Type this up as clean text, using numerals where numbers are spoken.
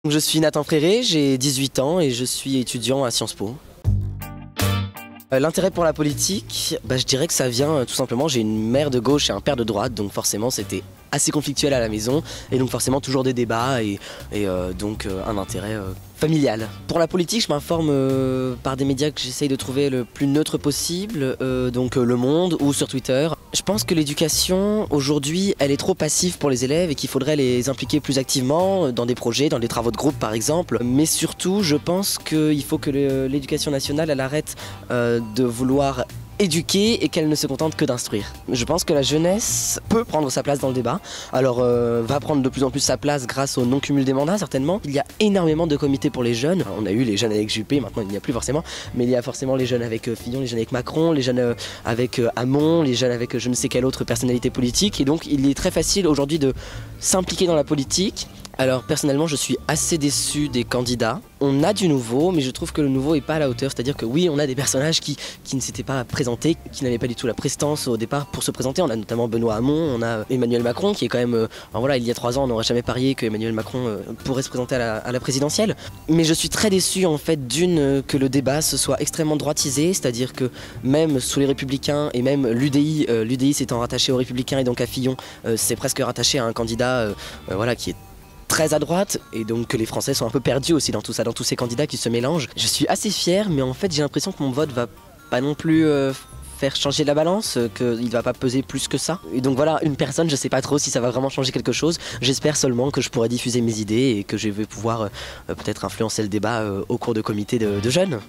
Je suis Nathan Fréré, j'ai 18 ans et je suis étudiant à Sciences Po. L'intérêt pour la politique, je dirais que ça vient tout simplement, j'ai une mère de gauche et un père de droite, donc forcément c'était assez conflictuel à la maison et donc forcément toujours des débats et donc un intérêt familial. Pour la politique, je m'informe par des médias que j'essaye de trouver le plus neutre possible, donc Le Monde ou sur Twitter. Je pense que l'éducation aujourd'hui, elle est trop passive pour les élèves et qu'il faudrait les impliquer plus activement dans des projets, dans des travaux de groupe par exemple. Mais surtout, je pense qu'il faut que l'éducation nationale, elle arrête de vouloir éduquer et qu'elle ne se contente que d'instruire. Je pense que la jeunesse peut prendre sa place dans le débat, alors va prendre de plus en plus sa place grâce au non-cumul des mandats certainement. Il y a énormément de comités pour les jeunes, on a eu les jeunes avec Juppé, maintenant il n'y a plus forcément, mais il y a forcément les jeunes avec Fillon, les jeunes avec Macron, les jeunes avec Hamon, les jeunes avec je ne sais quelle autre personnalité politique, et donc il est très facile aujourd'hui de s'impliquer dans la politique. Alors personnellement je suis assez déçu des candidats. On a du nouveau mais je trouve que le nouveau n'est pas à la hauteur, c'est-à-dire que oui on a des personnages qui ne s'étaient pas présentés, qui n'avaient pas du tout la prestance au départ pour se présenter. On a notamment Benoît Hamon, on a Emmanuel Macron qui est quand même, voilà, il y a 3 ans on n'aurait jamais parié que Emmanuel Macron pourrait se présenter à la présidentielle. Mais je suis très déçu en fait que le débat se soit extrêmement droitisé, c'est-à-dire que même sous les Républicains et même l'UDI s'étant rattaché aux Républicains et donc à Fillon, c'est presque rattaché à un candidat voilà, qui est très à droite et donc que les Français sont un peu perdus aussi dans tout ça, dans tous ces candidats qui se mélangent. Je suis assez fier mais en fait j'ai l'impression que mon vote va pas non plus faire changer la balance, qu'il va pas peser plus que ça. Et donc voilà, une personne, je sais pas trop si ça va vraiment changer quelque chose. J'espère seulement que je pourrai diffuser mes idées et que je vais pouvoir peut-être influencer le débat au cours de comités de jeunes.